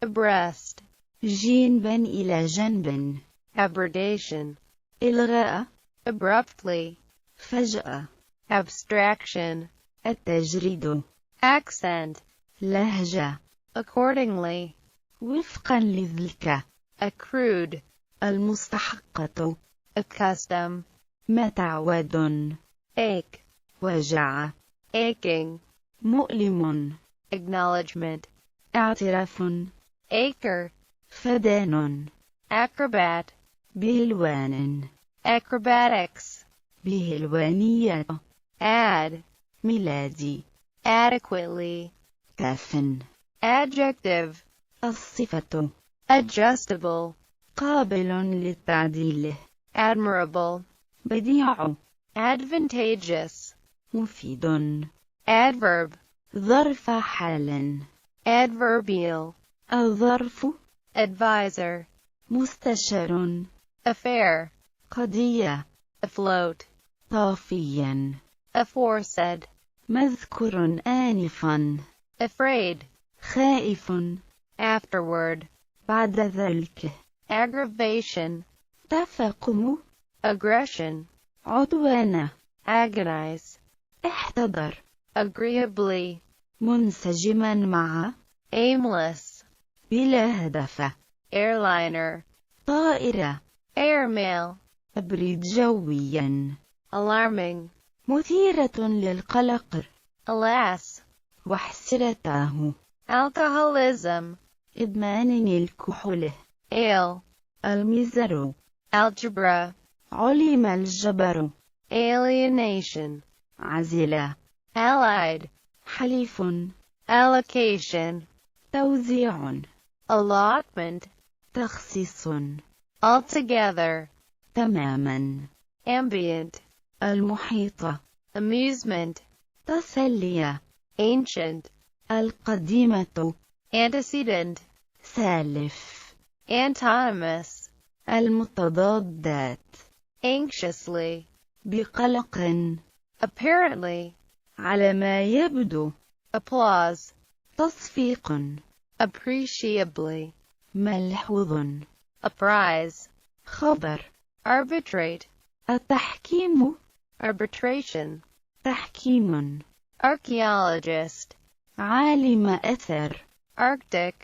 abreast, جنبا إلى جنب، abrogation, إلغاء، abruptly, فجأة، abstraction, التجريد، accent, لهجة، accordingly, وفقا لذلك، accrued, المستحقة، accustom, متعود، ache, وجع، aching, مؤلم، acknowledgement, اعتراف، acre, فدان، acrobat, بهلوان، acrobatics, بهلوانية، add, ميلادي، adequately, كاف، adjective, الصفة، adjustable, قابل للتعديل، admirable, بديع، advantageous, مفيد، adverb, ظرف حال، adverbial, الظرف، advisor, مستشار، affair, قضية، afloat, طافيا، aforesaid, مذكور آنفا، afraid, خائف، afterward, بعد ذلك، aggravation, تفاقم، aggression, عدوان، agonize, احتضر، agreeably, منسجما مع، aimless, بلا هدف، airliner, طائرة، airmail, تبريد جويا، alarming, مثيرة للقلق، alas, وحسرته، alcoholism, إدمان الكحول، ale, المزر، algebra, علم الجبر، alienation, عزلة، allied, حليف، allocation, توزيع، allotment, تخصيص، altogether, تماما، ambient, المحيطة، amusement, تسلية، ancient, القديمة، antecedent, سالف، antonymous, المتضادات، anxiously, بقلق، apparently, على ما يبدو، applause, تصفيق، appreciably, ملحوظ، apprise, خبر، arbitrate, التحكيم، arbitration, تحكيم، archaeologist, عالم أثر، arctic,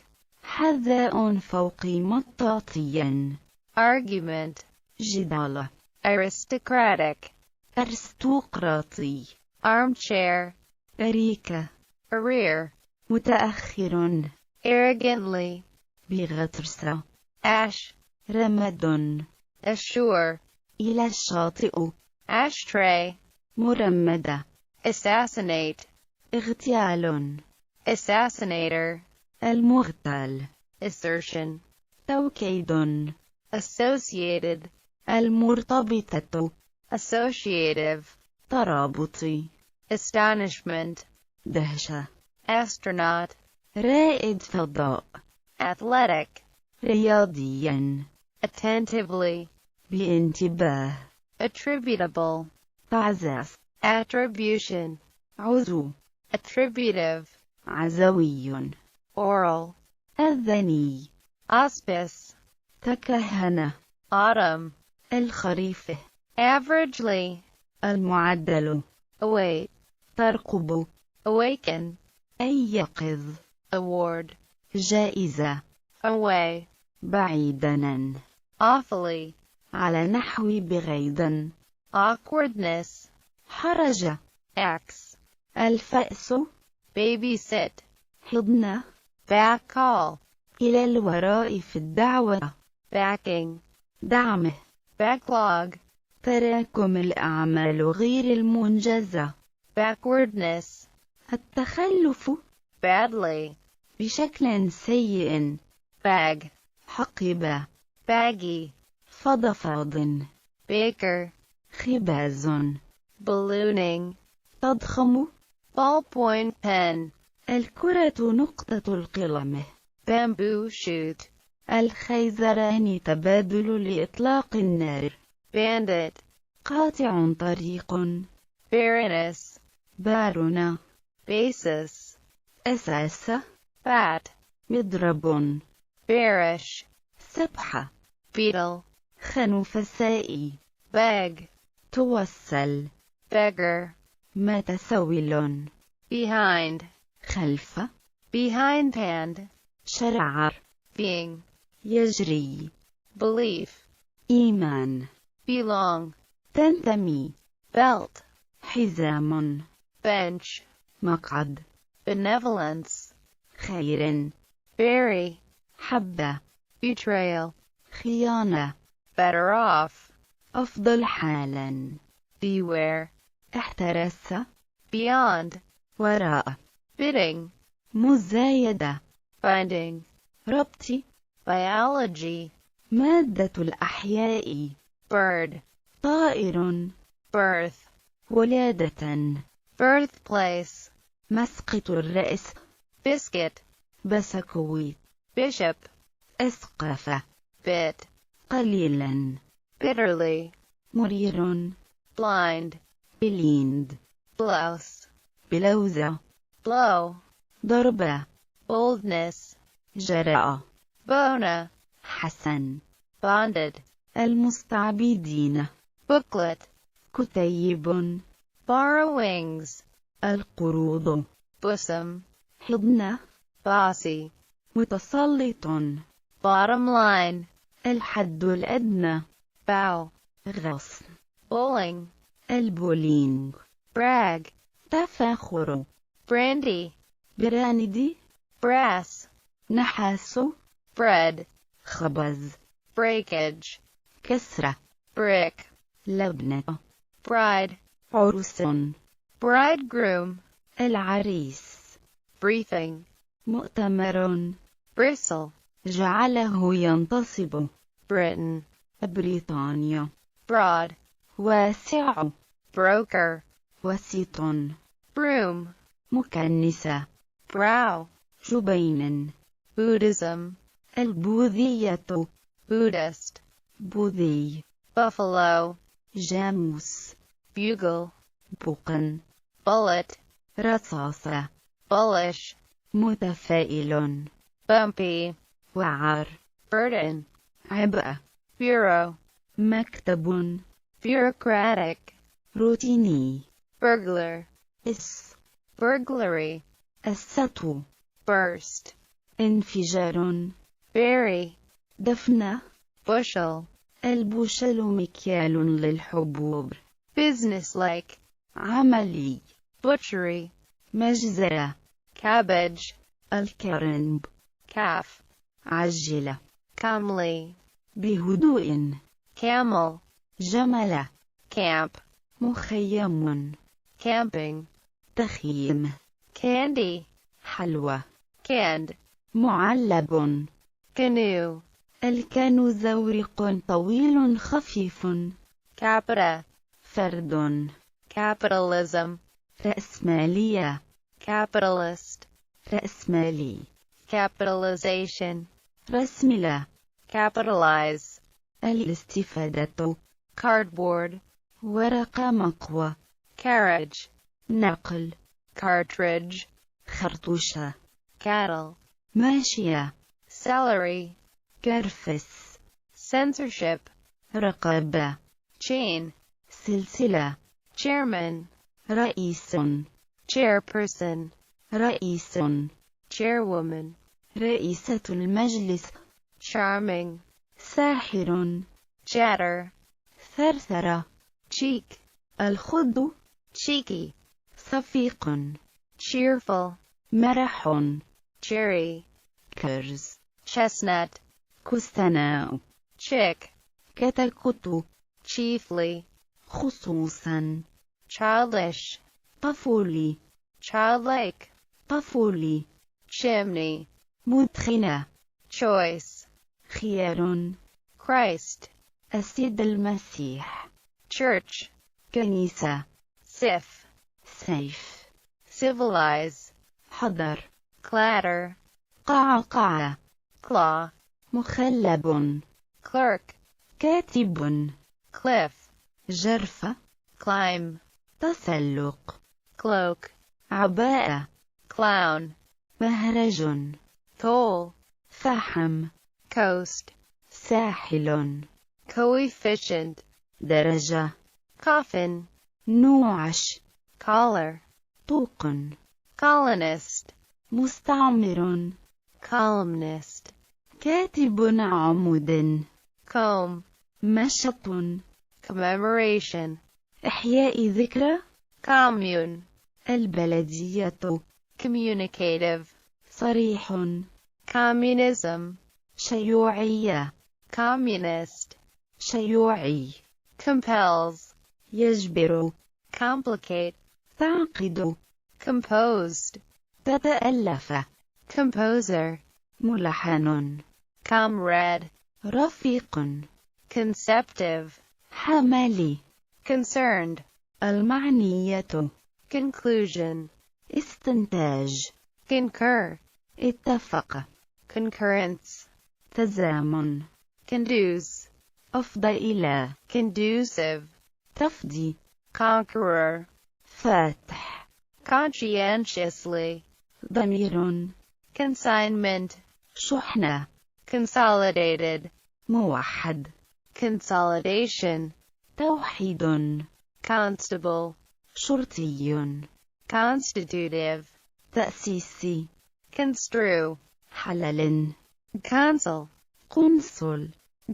حذاء فوقي مطاطيا، argument, جدال، aristocratic, أرستقراطي، armchair, أريكة، arrear, متأخر، arrogantly, بغطرسة، ash, رمد، assure, إلى الشاطئ، ashtray, مرمدة، assassinate, اغتيال، assassinator, المغتال، assertion, توكيد، associated, المرتبطة، associative, ترابط، astonishment, دهشة، astronaut, رائد فضاء، athletic, رياضيا، attentively, بانتباه، attributable, تعزف، attribution, عزو، attributive, عزوي، oral, أذني، auspice, تكهن، autumn, الخريف، averagely, المعدل، await, ترقب، awaken, أيقظ، award, جائزة، away, بعيدا، awfully, على نحو بغيضا، awkwardness, حرج، X, الفأس، babysit, حضن، back call, إلى الوراء في الدعوة، backing, دعمه، backlog, تراكم الأعمال غير المنجزة، backwardness, التخلف، badly, بشكل سيء، bag, حقيبة، baggy, فضفاض، baker, خباز، ballooning, تضخم، ballpoint pen, الكرة نقطة القلم، bamboo shoot, الخيزران تبادل لإطلاق النار، bandit, قاطع طريق، baroness, بارنا، basis, أساس، fat, مضرب. bearish, سبحة. beetle, خنفساء. beg, توصل. beggar, متسول. behind, خلف. behindhand, شرعر. being, يجري. belief, إيمان. belong, تنتمي. belt, حزام. bench, مقعد. benevolence, خير. bury, حبة. betrayal, خيانة. better off, أفضل حالا. beware, احترس. beyond, وراء. bidding, مزايدة. finding, ربط. biology, مادة الأحياء. bird, طائر. birth, ولادة. birthplace, مسقط الرأس. biscuit, بسكويت. bishop, أسقف. bit, قليلا. bitterly, مرير. blind, بليند. blouse, بلوزة. blow, ضربة. boldness, جراء. bona, حسن. bonded, المستعبدين. booklet, كتيب. borrowings, القروض. bosom, حضن. bossy, متسلط. bottom line, الحد الأدنى. bow, غصن. bowling, البولينج. brag, تفاخر. brandy, براندي. brass, نحاس. bread, خبز. breakage, كسرة. brick, لبنة. bride, عرس. bridegroom, العريس. briefing, مؤتمر. bristle, جعله ينتصب. Britain, بريطانيا. broad, واسع. broker, وسيط. broom, مكنسة. brow, جبين. Buddhism, البوذية. Buddhist, بوذي. buffalo, جاموس. bugle, بوقن. bullet, رصاصة. bullish, متفائل. bumpy, وعر. burden, عبء. bureau, مكتب. bureaucratic, روتيني. burglar, burglary, السطو. burst, انفجار. bury, دفنة. bushel, البوشل مكيال للحبوب. businesslike, عملي. butchery, مجزرة. cabbage, الكرنب. calf, عجلة. comely, بهدوء. camel, جملة. camp, مخيم. camping, تخييم. candy, حلوى. canned, معلب. canoe, الكان زورق طويل خفيف. capita, فرد. capitalism, رأسمالية. capitalist, رأسمالي. capitalization, رسملة. capitalize, الاستفادة. cardboard, ورق مقوى. carriage, نقل. cartridge, خرطوشة. cattle, ماشية. celery, كرفس. censorship, رقابة. chain, سلسلة. chairman, رئيس. chairperson, رئيس. chairwoman, رئيسة المجلس. charming, ساحر. chatter, ثرثرة. cheek, الخد. cheeky, صفيق. cheerful, مرح. cherry, كرز. chestnut, كستناء. chick, كتكت. chiefly, خصوصا. childish, طفولي. childlike, طفولي. chimney, مدخنة. choice, خيار. Christ, السيد المسيح. church, كنيسة. sif, سيف. civilize, حضر. clatter, قعقعة. claw, مخلب. clerk, كاتب. cliff, جرفة. climb, تسلق. cloak, عباءة. clown, مهرج. toll, فحم coast, ساحل coefficient, درجة coffin, نوعش collar, طوق colonist, مستعمر columnist, كاتب عمود comb, مشط commemoration, إحياء ذكرى commune, البلدية communicative, صريح communism, شيوعية communist, شيوعي compels, يجبر complicate, تعقد composed, تتألف composer, ملحن comrade, رفيق conceptive, حملي concerned, المعنية conclusion, استنتاج concur, اتفق concurrence, تزامن conduce, أفضى إلى conducive, تفضي conqueror, فاتح conscientiously, ضمير consignment, شحنة consolidated, موحد consolidation, توحيد constable, شرطي constitutive, تأسيسي construe, حلل consul, قنصل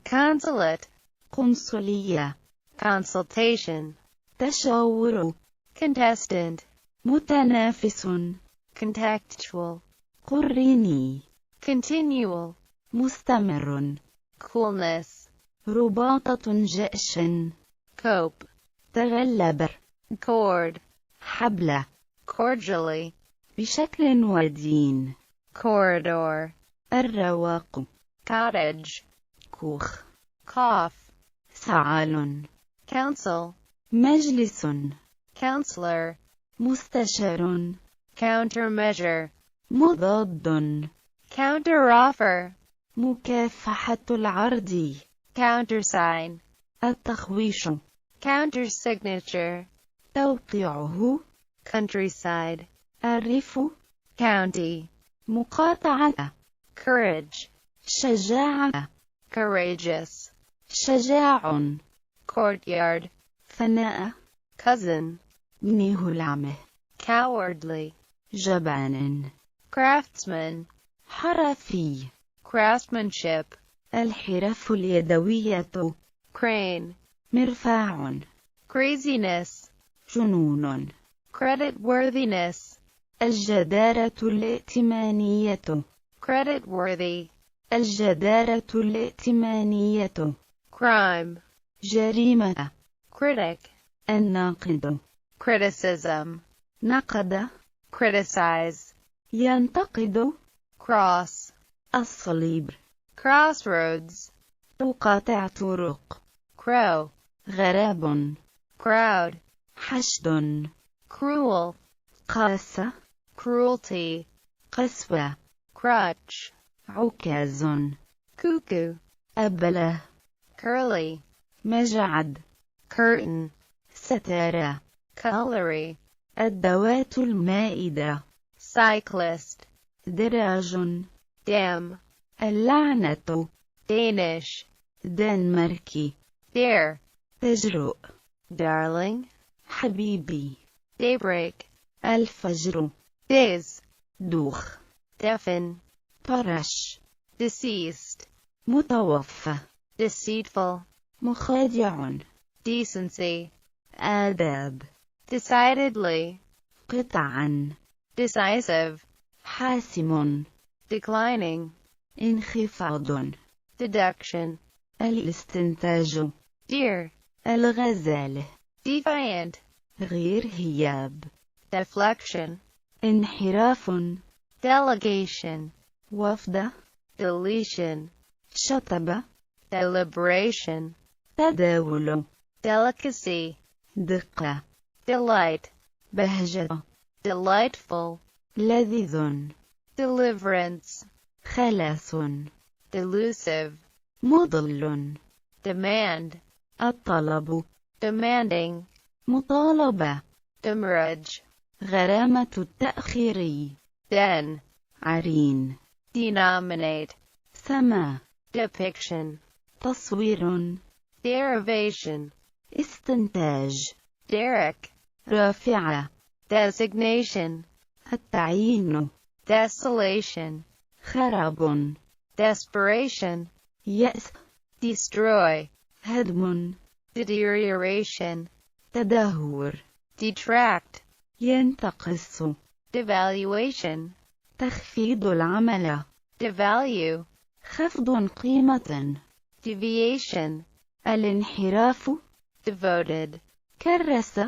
consulate, قنصلية consultation, تشاور contestant, متنافس contextual, قريني continual, مستمر coolness, رباطة جأش cope, تغلب cord, حبل cordially, بشكل ودين corridor, الرواق cottage, كوخ cough, سعال council, مجلس counselor, مستشار countermeasure, مضاد counteroffer, مكافحة العرض countersign, التخويش countersignature, توقيعه countryside, الريف county, مقاطعة courage, شجاعة courageous, شجاع courtyard, ثناء cousin, منيه العمه cowardly, جبان craftsman, حرفي craftsmanship, الحرف اليدوية crane, مرفاع craziness, جنون creditworthiness, الجدارة الائتمانية creditworthy, الجدارة الائتمانية crime, جريمة critic, الناقد criticism, نقد criticize, ينتقد cross, الصليب crossroads, تقاطع طرق crow, غراب crowd, حشد cruel, قاسة cruelty, قسوة crutch, عكاز cuckoo, أبلة curly, مجعد curtain, ستارة cutlery, الدوات المائدة cyclist, دراج dam, اللعنة Danish, دنماركي dear, تجرؤ darling, حبيبي daybreak, الفجر days, دوخ deafen, طرش deceased, متوفى deceitful, مخادع decency, آداب decidedly, قطعا decisive, حاسم declining, انخفاض deduction, الاستنتاج dear, الغزال defiant, غير هياب deflection, انحراف delegation, وفد deletion, شطب deliberation, تداول delicacy, دقة delight, بهجة delightful, لذيذ deliverance, خلاص delusive, مضل demand, الطلب demanding, مطالبة demurrage, غرامة التأخير den, عرين denominate, سما، depiction, تصوير، derivation, استنتاج، derrick, رافعة، designation, التعيين، desolation, خراب، desperation, يأس، destroy, هدم، deterioration, تدهور، detract, ينتقص، devaluation, تخفيض العمل، devalue, خفض قيمة، deviation, الانحراف، devoted, كرس،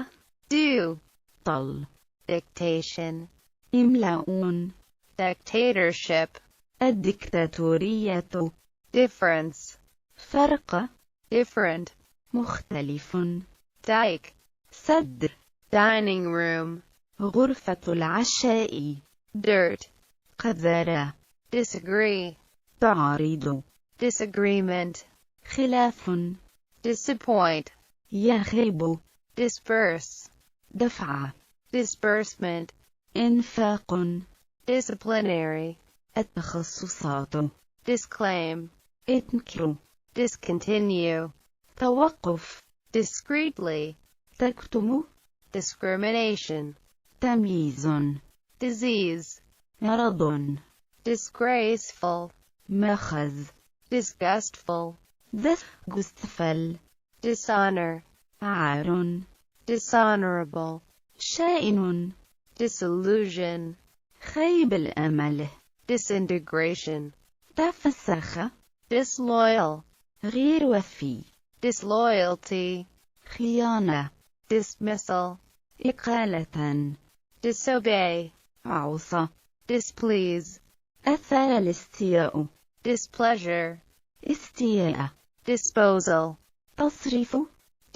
due, طل، dictation, إملاء، dictatorship, الدكتاتورية، difference, فرق، different, مختلف، dike, سد، dining room, غرفة العشاء، dirt, قذر، disagree, تعارض، disagreement, خلاف، disappoint, يخيب، disperse, دفع، disbursement, إنفاق، disciplinary, التخصصات، disclaim, انكر، discontinue, توقف، discreetly, تكتم، discrimination, تمييز، disease, مرض، disgraceful, ماخذ، disgustful, جستفل، dishonor, عار، dishonorable, شائن، disillusion, خيب الأمل، disintegration, تفسخ، disloyal, غير وفي، disloyalty, خيانة، dismissal, إقالة، disobey, عوصة، displease, أثر الاستياء، displeasure, استياء، disposal, تصرف،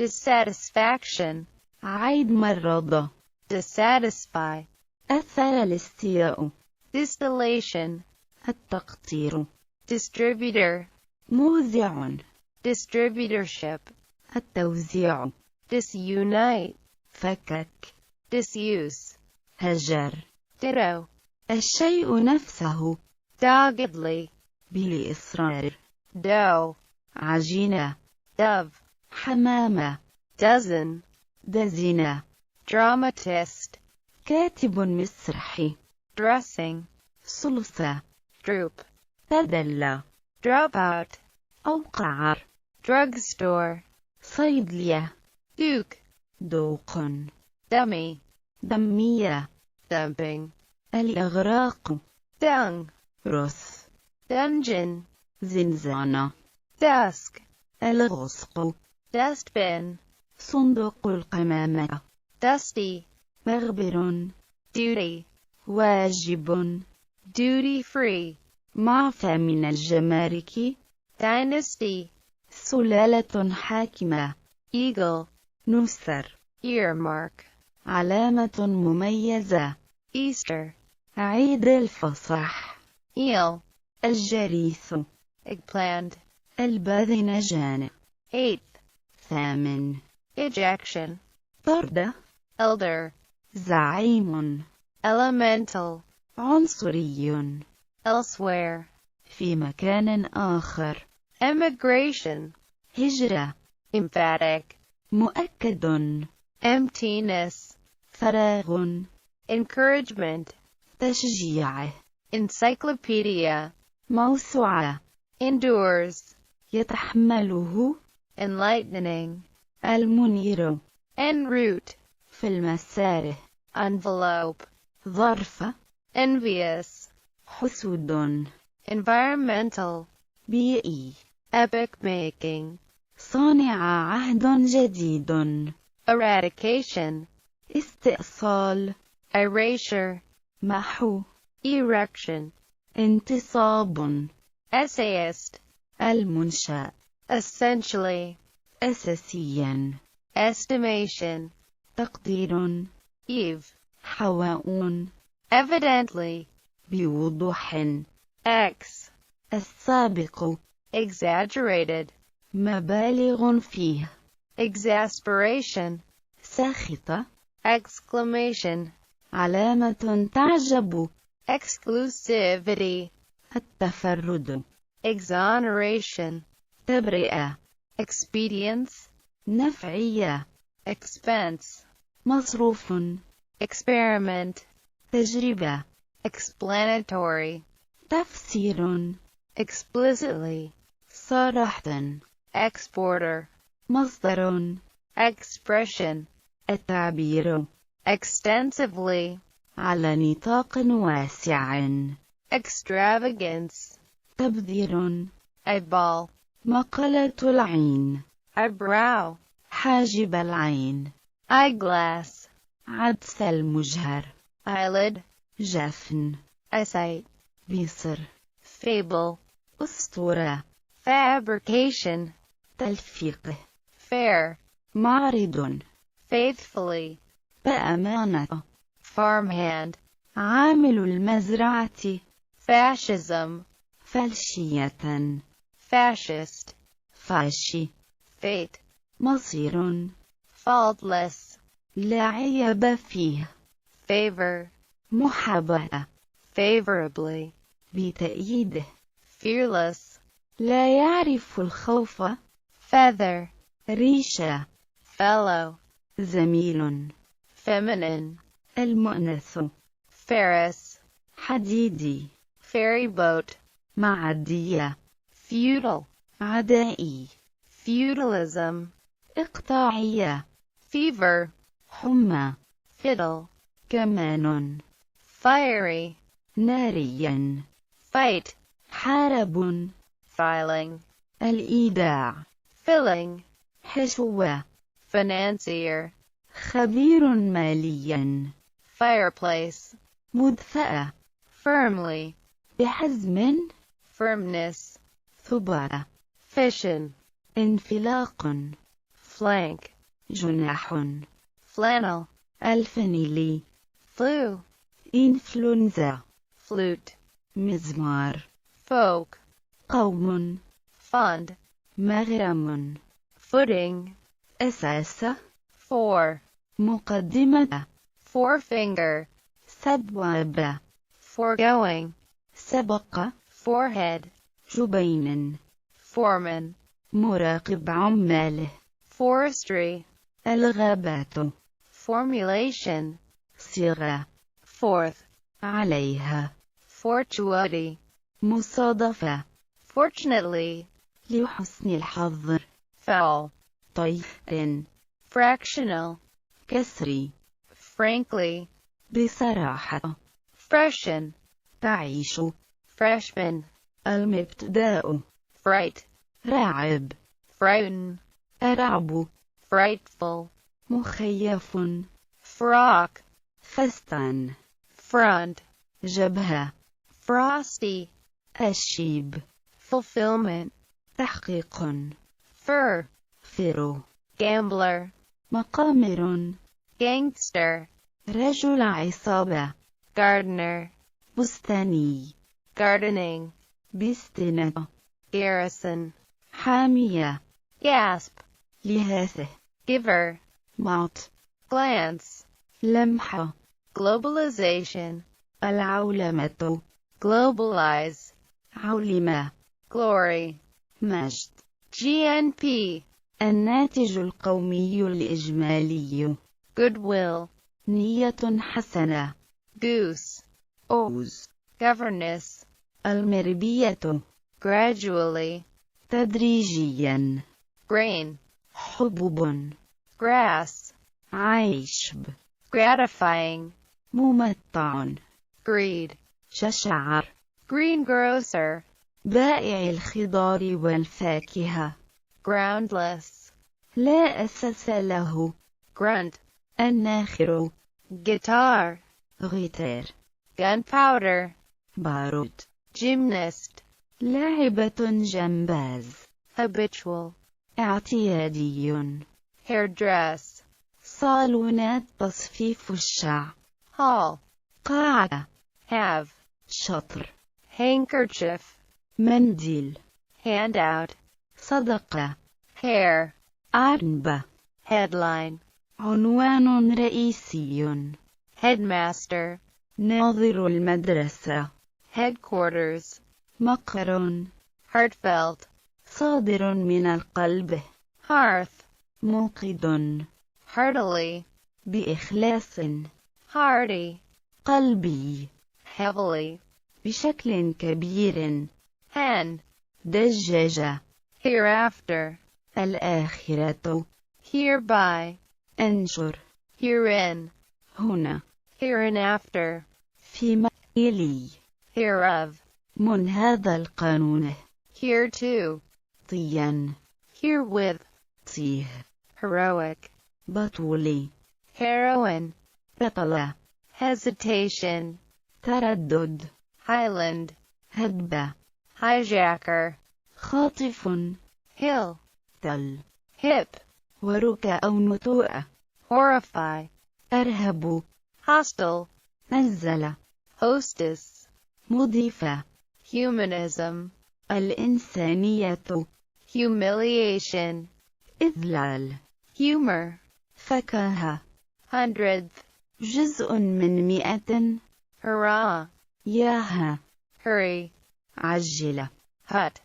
dissatisfaction, عيد مرض، dissatisfy, أثر الاستياء، distillation, التقطير، distributor, موزع، distributorship, التوزيع، disunite, فكك، disuse, هجر، ditto, الشيء نفسه، doggedly, بالإصرار، dough, عجينة، dove, حمامة، dozen, دزنة، dramatist, كاتب مسرحي، dressing, صلصة، droop, تدلى، dropout, أوقع، drugstore, صيدلية، duke, دوق، dummy, دمية، dumping, الإغراق، dung, رث، dungeon, زنزانة، dusk, الغصق، dustbin, صندوق القمامة، dusty, مغبر، duty, واجب، duty free, معفى من الجمارك، dynasty, سلالة حاكمة، eagle, نسر، earmark, علامة مميزة، Easter, عيد الفصح، eel, الجريث، eggplant, الباذنجان، 8th, ثامن، ejection, طرد، elder, زعيم، elemental, عنصري، elsewhere, في مكان آخر، emigration, هجرة، emphatic, مؤكد، emptiness, فراغ، encouragement, تشجيع، encyclopedia, موسوعة، endures, يتحمله، enlightening, المنير، en route, في المسار، envelope, ظرف، envious, حسود، environmental, بيئي، epoch making, صانع عهد جديد، eradication, استئصال، erasure, محو، erection, انتصاب، essayist, المنشأ، essentially, أساسيا، estimation, تقدير، eve, حواء، evidently, بوضوح، x, السابق، exaggerated, مبالغ فيه، exasperation, ساخطة، exclamation, علامة تعجب، exclusivity, التفرد. exoneration, تبرئة. expedience, نفعية. expense, مصروف. experiment, تجربة. explanatory, تفسير. explicitly, صراحة. exporter, مصدر. expression, التعبير. extensively, على نطاق واسع. extravagance, تبذير. eyeball, مقلة العين. eyebrow, حاجب العين. eyeglass, عدس المجهر. eyelid, جفن. eyesight, بصر. fable, أسطورة. fabrication, تلفيق. fair, معرض. faithfully, بأمانة. farmhand, عامل المزرعة. fascism, فلشية. fascist, فاشي. fate, مصير. faultless, لا عيب فيه. favor, محاباة. favorably, بتأييده. fearless, لا يعرف الخوف. feather, ريشة. fellow, زميل. feminine, المؤنث. ferris, حديدي. ferry boat, معدية. feudal, عدائي. feudalism, إقطاعية. fever, حمى. fiddle, كمان. fiery, ناريا. fight, حارب. filing, الإيداع. filling, حشوة. financier, خبير ماليا. fireplace, مدفأة. firmly, بحزم. firmness, ثبات. fission, انفلاق. flank, جناح. flannel, الفنيلي. flu, إنفلونزا. flute, مزمار. folk, قوم. fund, مغرم. footing, أساس. fore, مقدمة. forefinger, سبواب. foregoing, سبق. forehead, جبين. foreman, مراقب عماله. forestry, الغابات. formulation, صيغة. fourth, عليها. fortuity, مصادفة. fortunately, لحسن الحظ. foul, طيف. fractional, كسري. frankly, بصراحة. freshen, تعيش. freshman, المبتداء. fright, راعب. frighten, أرعب. frightful, مخيف. frock, فستان. front, جبهة. frosty, الشيب. fulfillment, تحقيق. fur, فرو. gambler, مقامر. gangster, رجل عصابة. gardener, بستاني. gardening, بستنة. garrison, حامية. gasp, لهاثه. giver, معط. glance, لمحة. globalization, العولمة. globalize, عولمة. glory, مجد. GNP, الناتج القومي الإجمالي. goodwill, نية حسنة. goose, أوز. governess, المربية. gradually, تدريجيا. grain, حبوب. grass, عيشب. gratifying, ممتع. greed, ششعر. greengrocer, بائع الخضار والفاكهة. groundless, لا أساس له. grunt, الناخر. guitar, غيتار. gunpowder, بارود. gymnast, لاعبة جمباز. habitual, اعتيادي. hairdress, صالونات تصفيف الشعر. hall, قاعة. have, شطر. handkerchief, منديل. handout, صدقة. hair, أرنبة. headline, عنوان رئيسي. headmaster, ناظر المدرسة. headquarters, مقر. heartfelt, صادر من القلب. hearth, موقد. heartily, بإخلاص. hearty, قلبي. heavily, بشكل كبير. hen, دجاجة. hereafter, الآخرة. hereby, أنشر. herein, هنا. hereinafter, فيما يلي. hereof, من هذا القانون. hereto, طيا. herewith, طيه. heroic, بطولي. heroine, بطلة. hesitation, تردد. highland, هدبة. hijacker, خاطف. hill, تل. hip, ورك أو نتوء. horrify, أرهب. hostile, نزل. hostess, مضيفة. humanism, الإنسانية. humiliation, إذلال. humor, فكاهة. hundredth, جزء من 100. hurrah, ياها. hurry, عجلة. hut,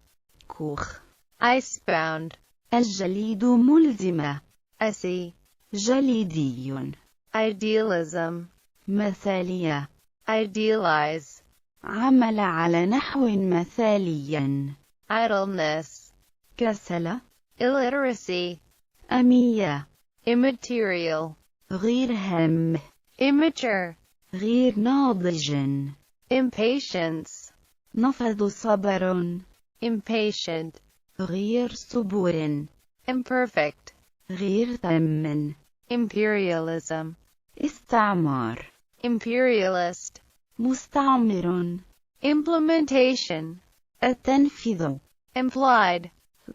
كوخ. icebound, الجليد ملزمة. essay, جليدي. idealism, مثالية. idealize, عمل على نحو مثالي. idleness, كسل. illiteracy, أمية. immaterial, غير هامه. immature, غير ناضج. impatience, نفذ صبر. impatient, غير صبور. imperfect, غير تام. imperialism, استعمار. imperialist, مستعمر. implementation, التنفيذ. implied,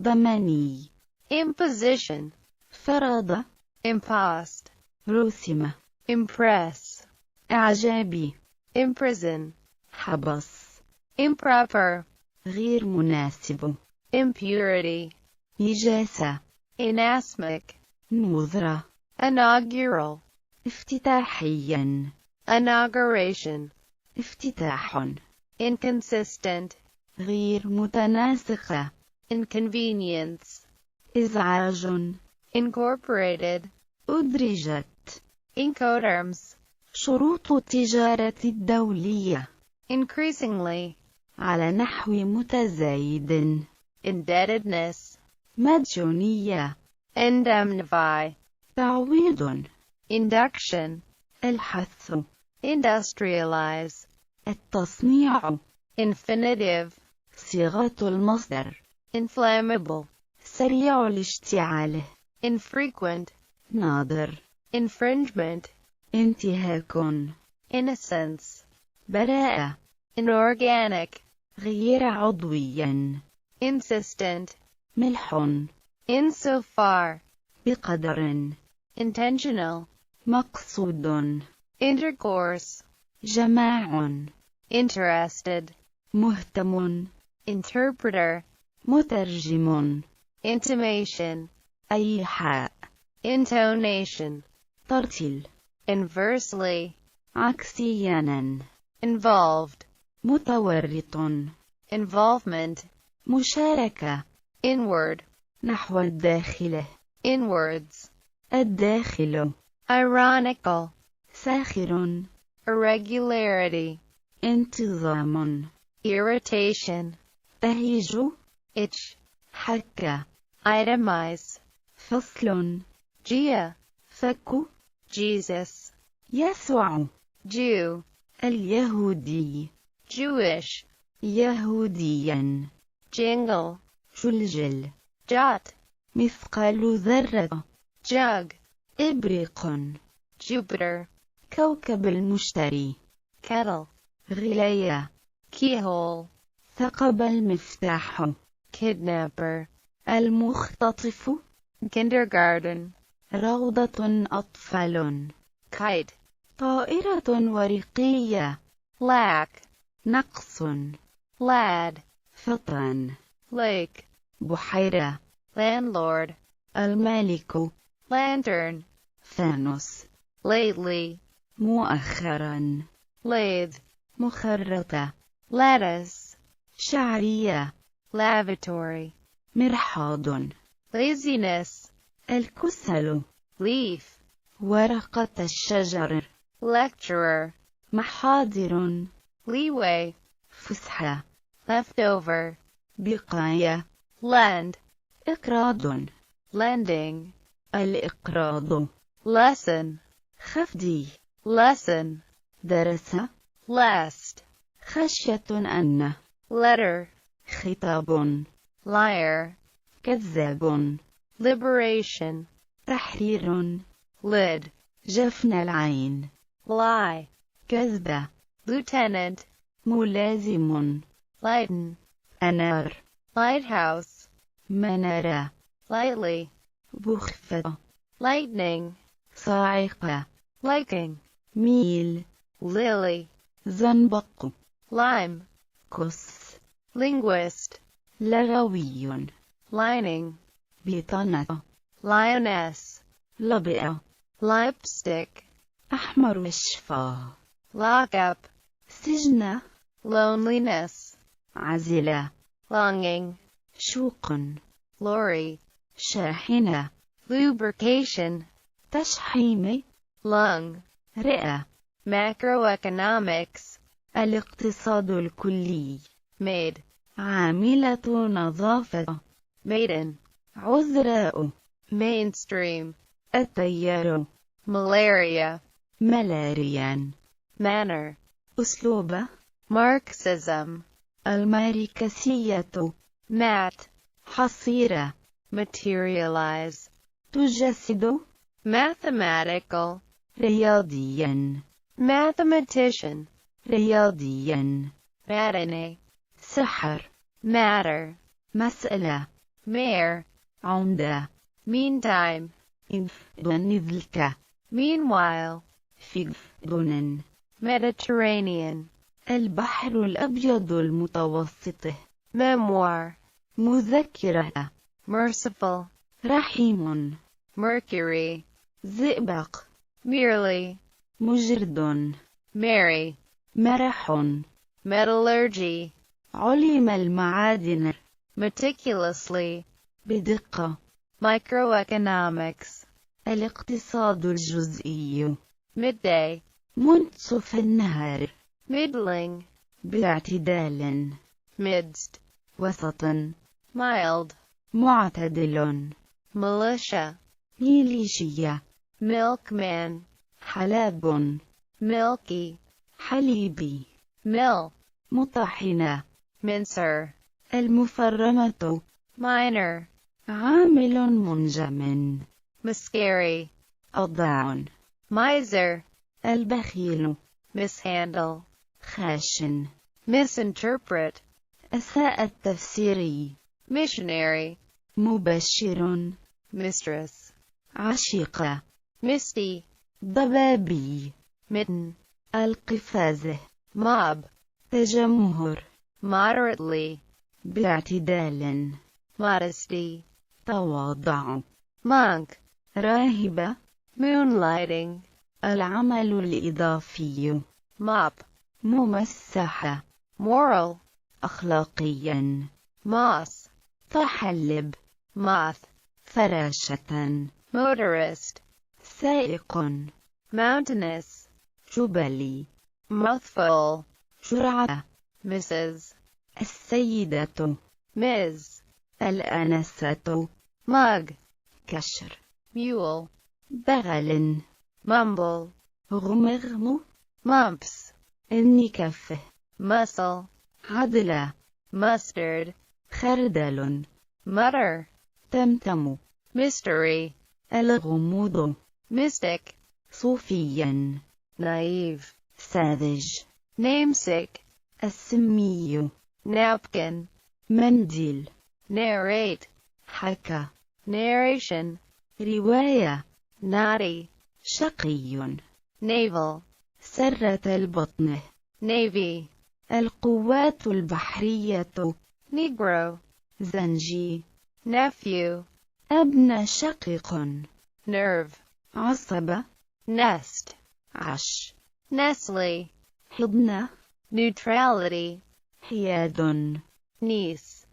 ضمني. imposition, فرض. impost, رسم. impress, إعجابي. imprison, حبس. improper, غير مناسب. impurity, نجاسة. inasmuch, نذرة. inaugural, افتتاحيا. inauguration, افتتاح. inconsistent, غير متناسقة. inconvenience, إزعاج. incorporated, أدرجت. incoterms, شروط التجارة الدولية. increasingly, على نحو متزايد. indebtedness, مديونية. indemnify, تعويض. induction, الحث. industrialize, التصنيع. infinitive, صيغة المصدر. inflammable, سريع الاشتعال. infrequent, ناظر. infringement, انتهاك. innocence, براءة. inorganic, غير عضويا. insistent, ملح. insofar, بقدر. intentional, مقصود. intercourse, جماع. interested, مهتم. interpreter, مترجم. intimation, أيحاء. intonation, ترتيل. inversely, عكسيا. involved, متورط. involvement, مشاركة. inward, نحو الداخل. inwards, الداخل. ironical, ساخر. irregularity, انتظام. irritation, تهيج. itch, حك. itemize, فصل. Gia, فك. Jesus, يسوع. Jew, اليهودي. Jewish, يهوديا. jingle, جلجل. jot, مثقال ذرة. jug, إبريق. Jupiter, كوكب المشتري. kettle, غلاية. keyhole, ثقب المفتاح. kidnapper, المختطف. kindergarten, روضة أطفال. kite, طائرة ورقية. lack, نقص. lad, فطرا. lake, بحيرة. landlord, المالك. lantern, فانوس. lately, مؤخرا. lathe, مخرطة. lettuce, شعرية. lavatory, مرحاض. laziness, الكسل. leaf, ورقة الشجر. lecturer, محاضر. leeway, فسحة. leftover, بقاية. lend, إقراض. lending, الإقراض. lesson, خفضي. lesson, درس. lest, خشية أن. letter, خطاب. liar, كذاب. liberation, تحرير. lid, جفن العين. lie, كذب. lieutenant, ملازم. lighten, أنار. lighthouse, منارة. lightly, بخفة. lightning, صاعقة. liking, ميل. lily, زنبق. lime, كس. linguist, لغوي. lining, بطانة. lioness, لبئة. lipstick, أحمر الشفاه. lock up, سجن. loneliness, عزلة. longing, شوق. lorry, شاحنة. lubrication, تشحيم. lung, رئة. macroeconomics, الاقتصاد الكلي. maid, عاملة نظافة. maiden, عذراء. mainstream, التيار. malaria, ملاريا. manner, أسلوب. Marxism, الماركسية. mat, حصيرة. materialize, تجسد. mathematical, رياضيا. mathematician, رياضيا. matinee, سحر. matter, مسألة. mare, عمدة. meantime, نذلك. meanwhile, فقدن. Mediterranean, البحر الأبيض المتوسط. memoir, مذكرة. merciful, رحيم. mercury, زئبق. merely, مجرد. merry, مرح. metallurgy, علم المعادن. meticulously, بدقة. microeconomics, الاقتصاد الجزئي. midday, منتصف النهار. middling, باعتدال. midst, وسط. mild, معتدل. militia, ميليشيا. milkman, حلاب. milky, حليبي. mill, مطحنة. mincer, المفرمة. minor, عامل منجم. miscarry, أضاع. miser, البخيل. mishandle, خاشن. misinterpret, أساء التفسير. missionary, مبشر. mistress, عشيقة. misty, ضبابي. mitten, القفازة. mob, تجمهر. moderately, باعتدال. modesty, تواضع. monk, راهبة. moonlighting, العمل الإضافي. mop, ممسحة. moral, أخلاقيا. moss, تحلب. moth, فراشة. motorist, سائق. mountainous, جبلي. mouthful, جرعة. Mrs., السيدة. Ms., الأنسة. mug, كشر. mule, بغل. mumble, غمغم. mumps, النكف. muscle, عدلة. mustard, خردل. mutter, تمتم. mystery, الغموض. mystic, صوفيا. naive, ساذج. namesake, السمي. napkin, منديل. narrate, حكى. narration, رواية. naughty, شقي. navel, سرة البطن. navy, القوات البحرية. negro, زنجي. nephew, ابن شقيق. nerve, عصبة. nest, عش. Nestle, حضنة. neutrality, حياد. niece,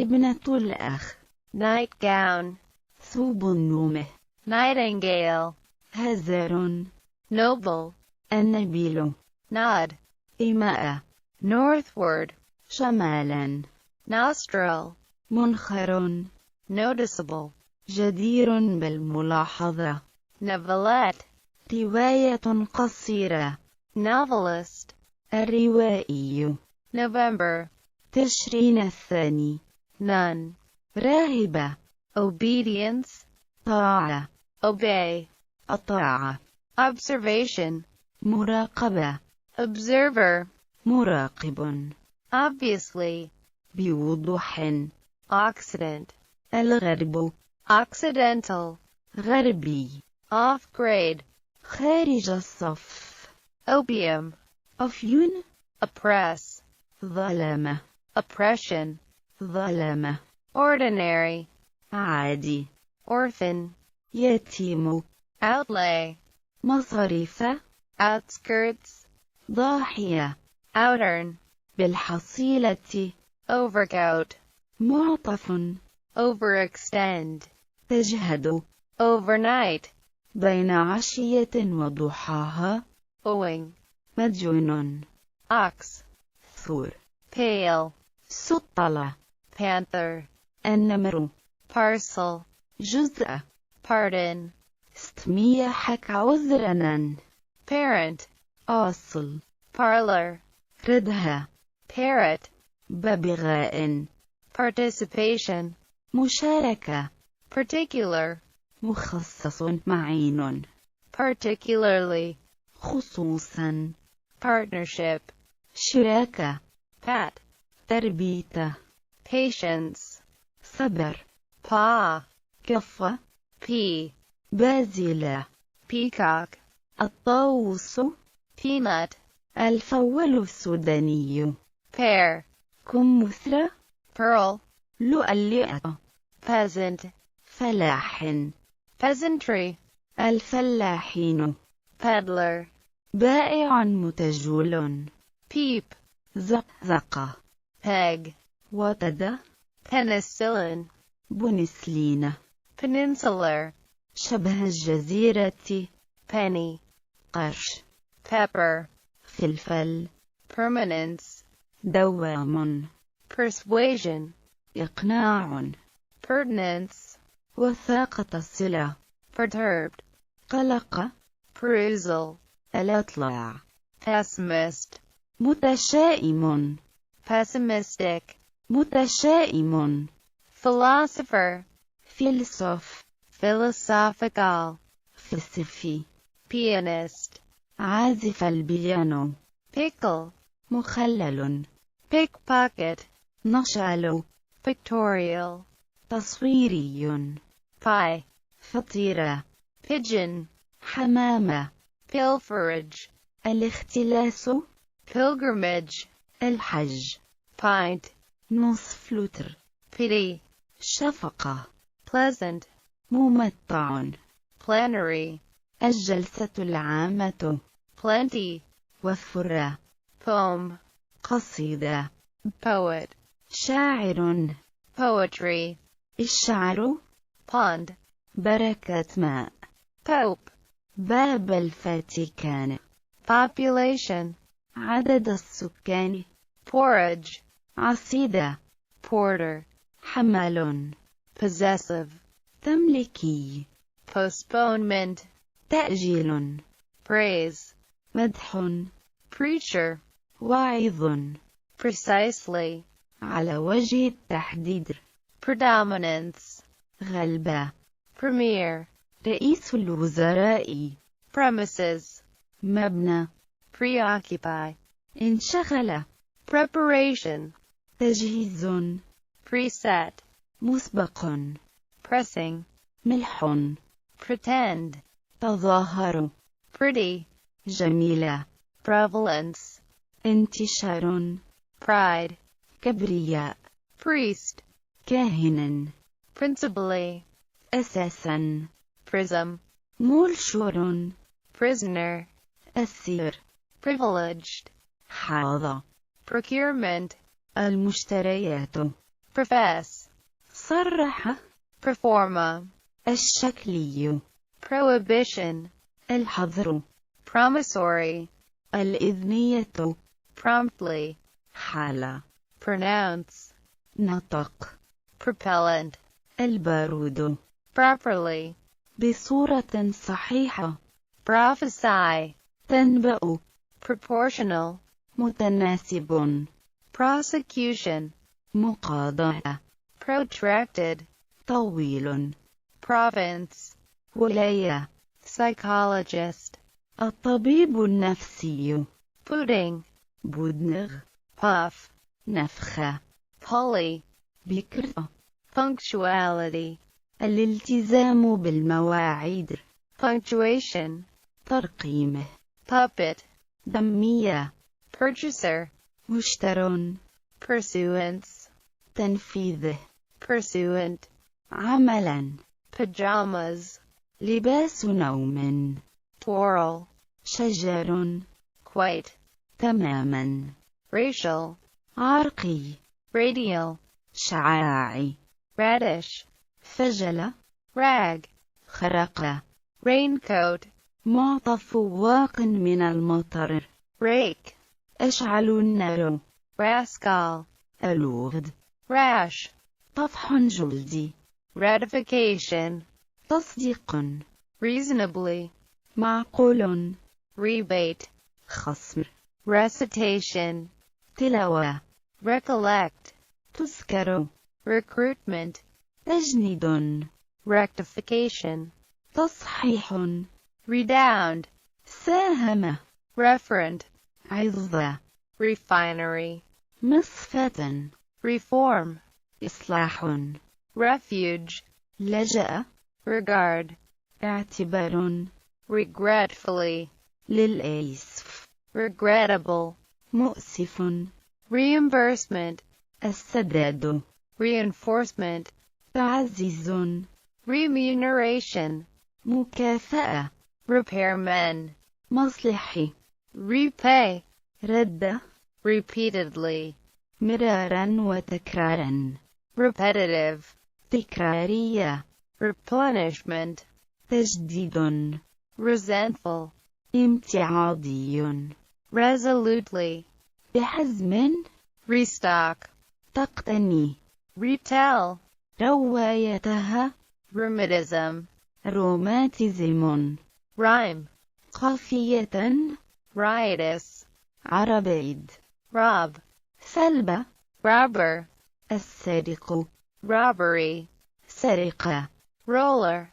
ابنة الأخ. nightgown, ثوب النوم. nightingale, هزار. noble, النبيل. nod, إيماء. northward, شمالا. nostril, منخر. noticeable, جدير بالملاحظة. novelette, رواية قصيرة. novelist, الروائي. November, تشرين الثاني. nun, راهبة. obedience, طاعة. obey, الطاعة. observation, مراقبة. observer, مراقب. obviously, بوضوح. Occident, الغرب. Occidental, غربي. off grade, خارج الصف. opium, أفيون. oppress, ظلمة. oppression, ظلمة. ordinary, عادي. orphan, يتيم. outlay, مصاريف. outskirts, ضاحية. outtern, بالحصيلة. overcoat, معطف. overextend, تجهد. overnight, بين عشية وضحاها. owing, مدجون. ox, ثور. pale, سطلة. panther, النمر. parcel, جزء. pardon, استميحك عذرا. parent, أصل. parlor, ردها. parrot, ببغاء. participation, مشاركة. particular, مخصص معين. particularly, خصوصا. partnership, شراكة. pat, تربية. patience, صبر. paw, كفة. pea, بازلة. peacock, الطاووس. peanut, الفول السوداني. pear, كمثرى. pearl, لؤلؤة. peasant, فلاح. peasantry, الفلاحين. peddler, بائع متجول. peep, زقزقة. peg, وتد. penicillin, بنسلين. peninsular, شبه الجزيرة. penny, قرش. pepper, فلفل. permanence, دوام. persuasion, إقناع. pertinence, وثاقة الصلة. perturbed, قلق. perusal, الإطلاع. pessimist, متشائم. pessimistic, متشائم. philosopher, فيلسوف. philosophical, فلسفي. pianist, عازف البيانو. pickle, مخلل. pickpocket, نشال. pictorial, تصويري. pie, فطيرة. pigeon, حمامة. pilferage, الاختلاس. pilgrimage, الحج. pint, نصف لتر. pity, شفقة. pleasant, ممتع. plenary, الجلسة العامة. plenty, وفرة. poem, قصيدة. poet, شاعر. poetry, الشعر. pond, بركة ماء. pope, باب الفاتيكان. population, عدد السكان. porridge, عصيدة. porter, حمل. possessive, تملكي. postponement, تأجيل. praise, مدح. preacher, واعظ. precisely, على وجه التحديد. predominance, غلبة. premier, رئيس الوزراء. premises, مبنى. preoccupy, انشغل. preparation, تجهيز. preset, مسبق. pressing, ملح. pretend, تظاهر. pretty, جميلة. prevalence, انتشار. pride, كبرياء. priest, كاهن. principally, أساسا. prism, ملشور. المشتريات. profess, صرح. performa, الشكلي. prohibition, الحظر. promissory, الإذنية. promptly, حالة. pronounce, نطق. propellant, البارود. properly, بصورة صحيحة. prophesy, تنبأ. proportional, متناسب. prosecution, مقاضاة. protracted, طويل. province, ولاية. psychologist, الطبيب النفسي. pudding, بودنغ. puff, نفخة. pulley, بكرة. punctuality, الالتزام بالمواعيد. punctuation, ترقيمه. puppet, دمية. purchaser, مشتر. pursuance, تنفيذه. pursuant, عملا. pajamas, لباس نوم. twirl, شجر. quite, تماما. racial, عرقي. radial, شعاعي. radish, فجل. rag, خرق. raincoat, معطف واق من المطر. rake, أشعل النار. rascal, ألوغد. rash, طفح جلدي. ratification, تصديق. reasonably, معقول. rebate, خصم. recitation, تلاوة. recollect, تذكر. recruitment, تجنيد. rectification, تصحيح. redound, ساهم. referent, عظة. refinery, مصفاة. reform, إصلاح. refuge, لجأ. regard, اعتبار. regretfully, للآسف. regrettable, مؤسف. reimbursement, السداد. reinforcement, تعزيز. remuneration, مكافأة. repairmen, مصلحي. repay, رد. repeatedly, مرارا وتكرارا. repetitive, تكرارية. replenishment, تجديد. resentful, امتعاضي. resolutely, بحزم. restock, تقتني. retell, روايتها. rheumatism, روماتيزم. rhyme, قافية. riotous, عربيد. rob, سلب. robber, السارق. robbery, سرقة. roller,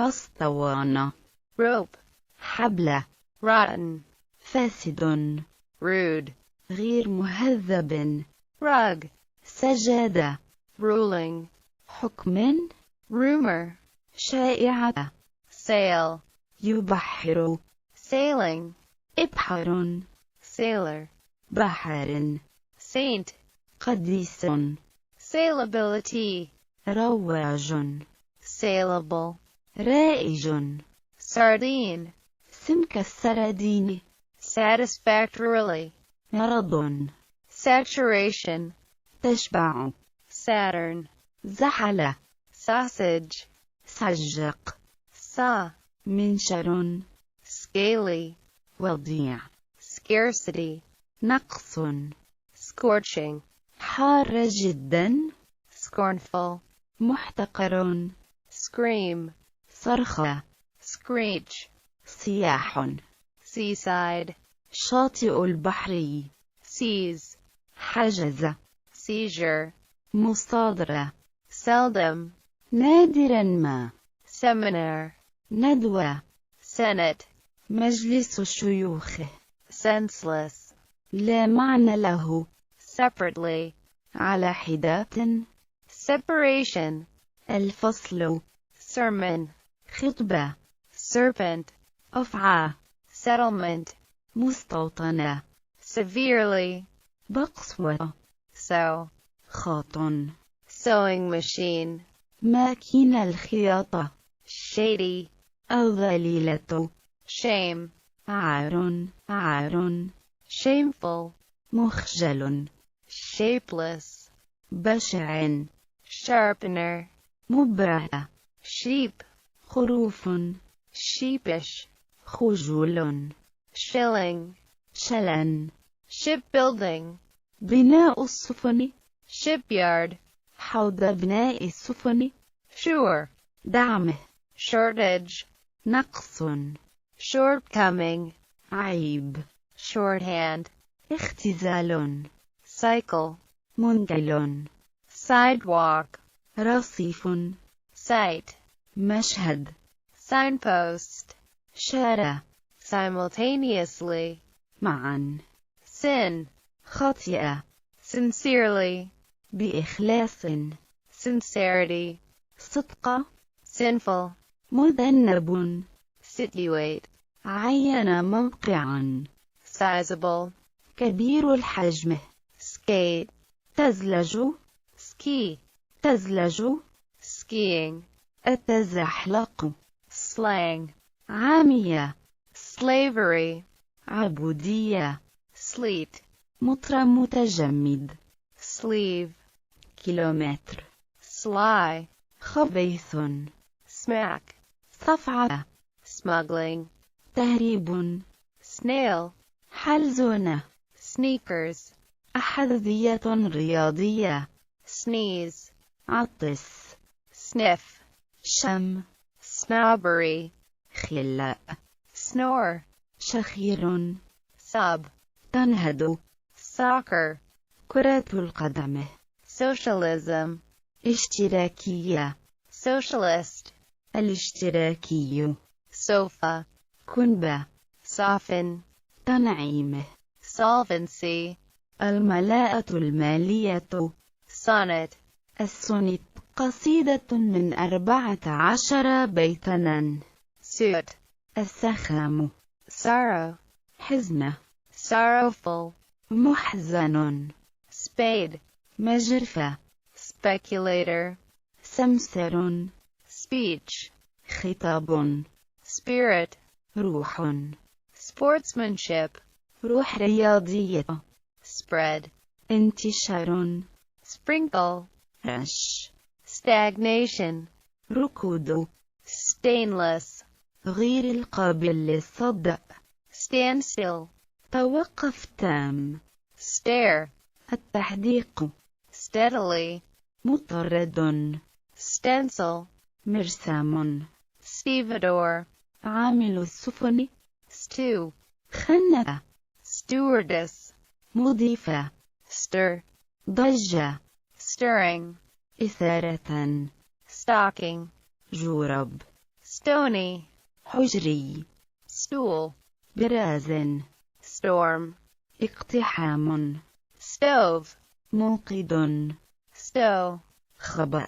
أسطوانة. rope, حبل. rotten, فاسد. rude, غير مهذب. rug, سجادة. ruling, حكم. rumor, شائعة. sail, يبحر. sailing, إبحر. sailor, بحر. saint, قديس. sailability, رواج. sailable, رائج. sardine, سمك السردين. satisfactorily, مرض. saturation, تشبع. Saturn, زحل. sausage, سجق. saw, منشر. scaly, وضيع. scarcity, نقص. scorching, حار جدا. scornful, محتقر. scream, صرخة. screech, صياح. seaside, شاطئ البحر. seize, حجز. seizure, مصادرة. seldom, نادرا ما. seminar, ندوة. senate, مجلس الشيوخ. senseless, لا معنى له. separately, على حدة. separation, الفصل. sermon, خطبة. serpent, أفعى. settlement, مستوطنة. severely, بقسوة. sew, خاط. sewing machine, ماكينة الخياطة. shady, الظليلة. shame, عار. عار. shameful, مخجل. shapeless, بشع. sharpener, مبرة. sheep, خروف. sheepish, خجول. shilling, شلن. shipbuilding, بناء السفن. shipyard, حوض بناء السفن. sure, دعمه. shortage, نقص. shortcoming, عيب. shorthand, اختزال. cycle, منجل. sidewalk, رصيف. sight, مشهد. signpost, شارع. simultaneously, معا. sin, خطيئة. sincerely, بإخلاص. sincerity, صدق. sinful, مذنب. situate, عين موقعا. sizable, كبير الحجم. skate, تزلج. ski, تزلج. skiing, التزحلق. slang, عامية. slavery, عبودية. sleet, مطر متجمد. sleeve, كيلومتر. sly, خبيث. smack, صفعة. smuggling, تهريب. snail, حلزونة. sneakers, أحذية رياضية. sneeze, عطس. sniff, شم. snobbery, خلاء. snore, شخير. sub, تنهد. soccer, كرة القدم. socialism, اشتراكية. socialist, الاشتراكي. sofa, كنبة. soften, تنعيم. solvency, الملاءة المالية. sonnet, السونيت قصيدة من 14 بيتنا. suit, السخام. sorrow, حزنة. sorrowful, محزن. spade, مجرفة. speculator, سمسر. speech, خطاب. spirit, روح. sportsmanship, روح رياضية. spread, انتشار. sprinkle, رش. stagnation, ركود. stainless, غير القابل للصدق. standstill, توقف تام. stare, التحديق. steadily, مطرد. stencil, مرسام. stevedore, عامل السفن. stew, خنة. stewardess, مضيفة. stir, ضجة. stirring, إثارة. stocking, جورب. stony, حجري. stool, براز. storm, اقتحام. stove, موقد. stow, خبأ.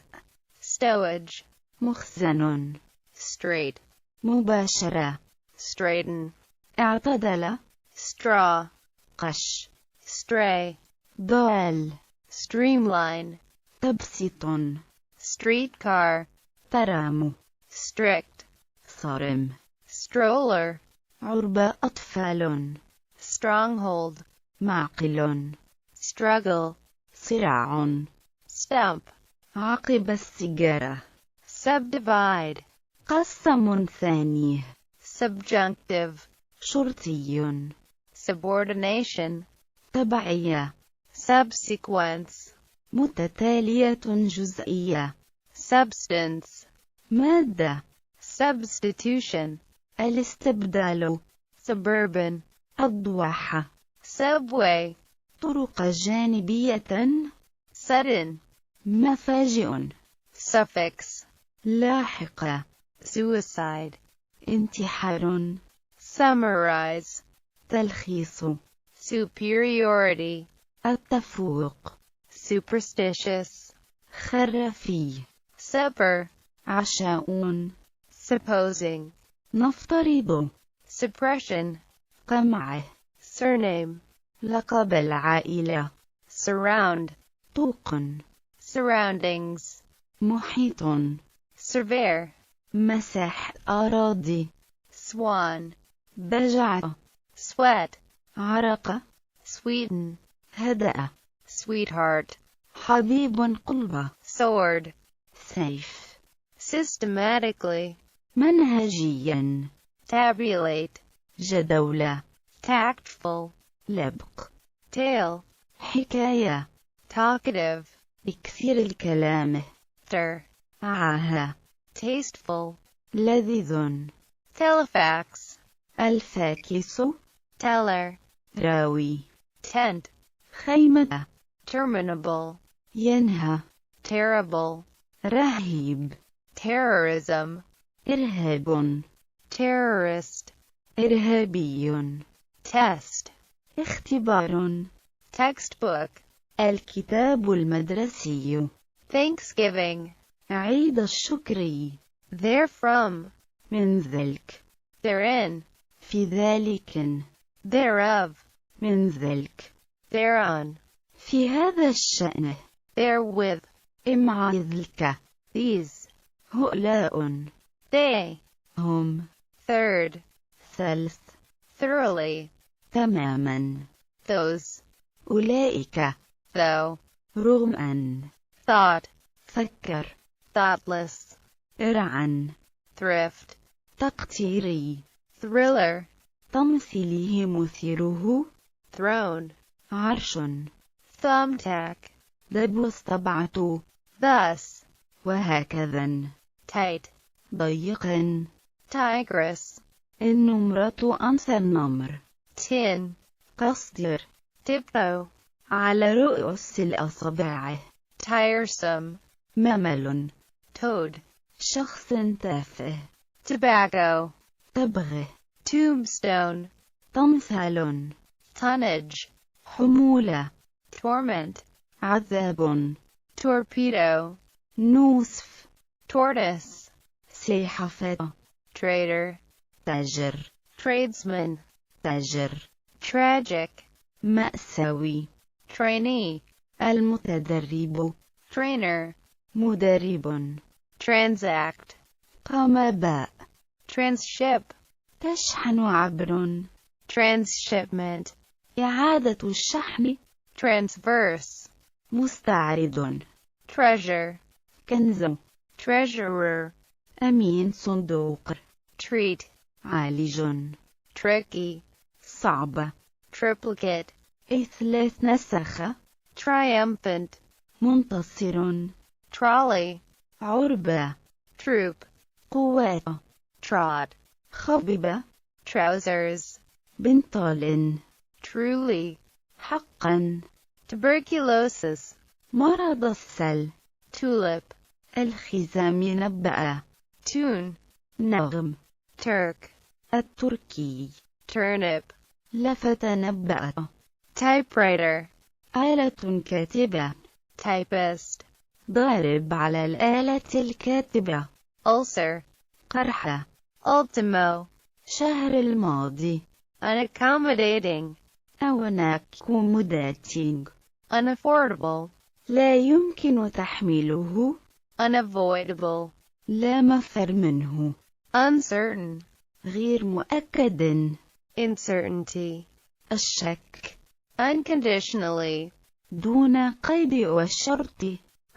stowage, مخزن. straight, مباشرة. straighten, اعتدل. straw, قش. stray, ضال. streamline, تبسط. streetcar, ترام. strict, صارم. stroller, عربة أطفال. stronghold, معقل. struggle, صراع. stump, عقب السيجارة. subdivide, قسم ثاني. subjunctive, شرطي. subordination, تبعية. subsequence, متتالية جزئية. substance, مادة. substitution, الاستبدال. suburban, الضواحة. subway, طرق جانبية. sudden, مفاجئ. suffix, لاحقة. suicide, انتحار. summarize, تلخيص. superiority, التفوق. superstitious, خرافي. supper, عشاء. supposing, نفترض. suppression, قمع. surname, لقب العائلة. surround, طوق. surroundings, محيط. surveyor, مساح أراضي. swan, بجعة. sweat, عرق. sweeten, هدأ. sweetheart, حبيب قلبه. sword, سيف. systematically, منهجيا. tabulate, جدولة. tactful, لبق. tale, حكاية. talkative, بكثير الكلام. stir, عاهة. tasteful, لذيذ. telefax, الفاكس. teller, راوي. tent, خيمة. terminable, ينهى. terrible, رهيب. terrorism, إرهاب. terrorist, إرهابي. test, اختبار. textbook, الكتاب المدرسي. Thanksgiving, عيد الشكر. therefrom, من ذلك. therein, في ذلك. thereof, من ذلك. thereon, في هذا الشأن. therewith, مع ذلك. these, هؤلاء. they, هم. third, ثالث. thoroughly, تماما. those, أولئك. though, رغم أن. thought, فكر. thoughtless, إرعا. thrift, تقتيري. thriller, تمثيله مثيره. throne, عرش. thumbtack, دبوس طبعة. thus, وهكذا. tight, ضيق. tigress, النمرة أنثى النمر. tin, قصدر. tiptoe, على رؤوس الأصابع. tiresome, ممل. toad, شخص تافه. tobacco, تبغ. tombstone, تمثال. tonnage, حمولة. torment, عذاب. torpedo, نوسف. tortoise, سلحفاة. trader, تاجر. tradesman, تاجر. tragic, مأساوي. trainee, المتدرب. trainer, مدرب. transact, قام باء. transship, تشحن عبر. transshipment, إعادة الشحن. transverse, مستعرض. treasure, كنز. treasurer, أمين صندوق. treat, عالج. tricky, صعب. triplicate, إثلاث نسخ. triumphant, منتصر. trolley, عربة. troop, قوات. trot, خبب. trousers, بنطال. truly, حقا. tuberculosis, مرض السل. tulip, الخزام نبأ. tune, نغم. Turk, التركي. turnip, لفت نبأ. typewriter, آلة كاتبة. typist, ضارب على الآلة الكاتبة. ulcer, قرحة. ultimo, شهر الماضي. unaccommodating, أوناكومودات. unaffordable, لا يمكن تحميله. unavoidable, لا مفر منه. uncertain, غير مؤكد. uncertainty, الشك. unconditionally, دون قيد والشرط.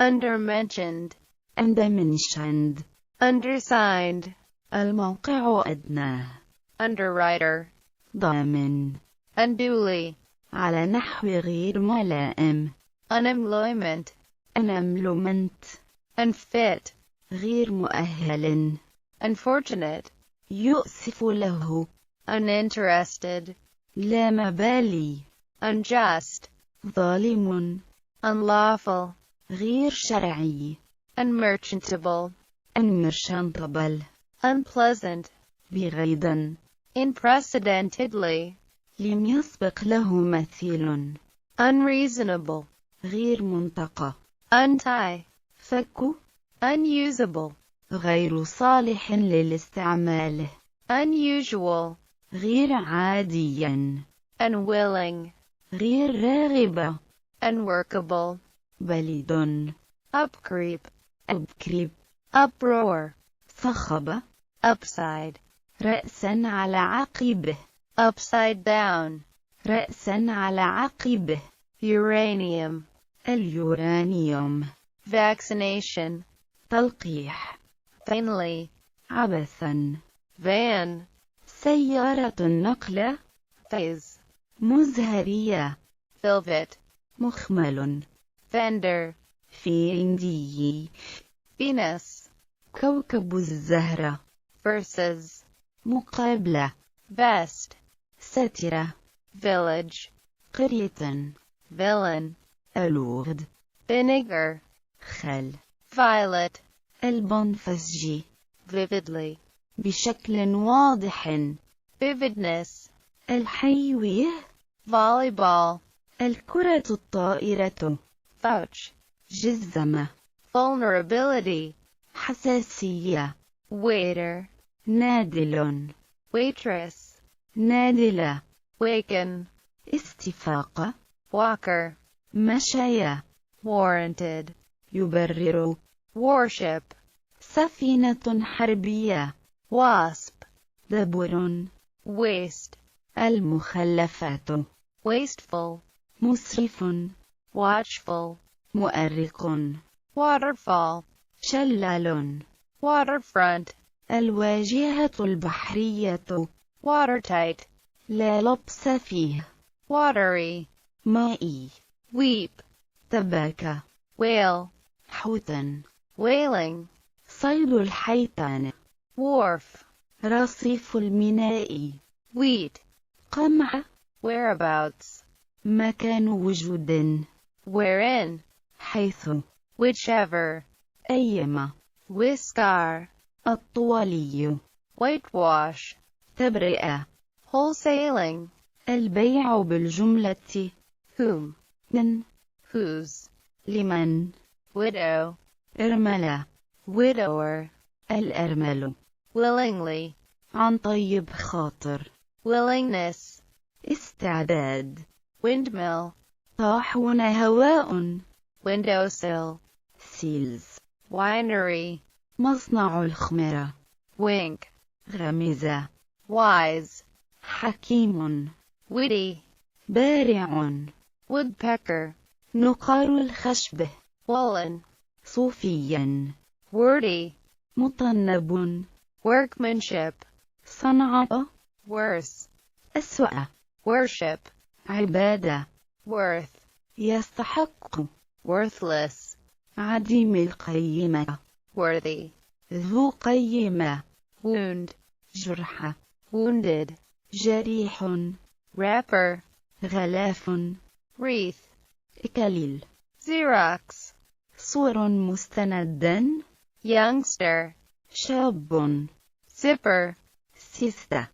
undermentioned, أندمنشند. undersigned, الموقع أدناه. underwriter, ضامن. unduly, على نحو غير ملائم. unemployment, أنملمنت. unfit, غير مؤهل. unfortunate, يؤسف له. uninterested, لا مبالي. unjust, ظالم. unlawful, غير شرعي. unmerchantable, unmerchantable. unpleasant, بغيضا. unprecedentedly, لم يسبق له مثيل. unreasonable, غير منطقة. untie, فك. unusable, غير صالح للاستعمال. unusual, غير عاديا. unwilling, غير راغبة. unworkable, بليد. upcreep, أبكرب. uproar, صخب. upside, رأسا على عقبه. upside down, رأسا على عقبه. uranium, اليورانيوم. vaccination, تلقيح. finally, عبثا. van, سيارة النقل. phase, مزهرية. velvet, مخمل. fender, فيندي. Venus, كوكب الزهرة. versus, مقابلة. vest, سترة. village, قرية. villain, ألوغد. vinegar, خل. violet, البنفسجي. vividly, بشكل واضح. vividness, الحيوية. volleyball, الكرة الطائرة. vouch, جزمة. vulnerability, حساسية. waiter, نادل. waitress, نادلة. waken, استفاقة. walker, مشايا. warranted, يبرر. warship, سفينة حربية. wasp, دبر. waste, المخلفات. wasteful, مسرف. watchful, مؤرق. waterfall, شلال. waterfront, الواجهة البحرية. watertight, لا لبس فيه. watery, مائي. weep, تباكى. whale, حوتا. whaling, صيد الحيتان. wharf, رصيف الميناء. wheat, قمع. whereabouts, مكان وجود. wherein, حيث. whichever, أيما. whisker, الطوالي. whitewash, تبرئة. wholesaling, البيع بالجملة. whom, من. whose, لمن. widow, إرملة. widower, الأرمل. willingly, عن طيب خاطر. willingness, استعداد. windmill, طاحون هواء. windowsill, سيلز. winery, مصنع الخمرة. wink, غمزة. wise, حكيم. witty, بارع. woodpecker, نقار الخشب. woolen, صوفيا. wordy, مطنب. workmanship, صنعاء. worse, أسوأ. worship, عبادة. worth, يستحق. worthless, عديم القيمة. worthy, ذو قيمة. wound, جرح. wounded, جريح. wrapper, غلاف. wreath, إكليل. xerox, صور مستندا. youngster, شاب. zipper, سيستة.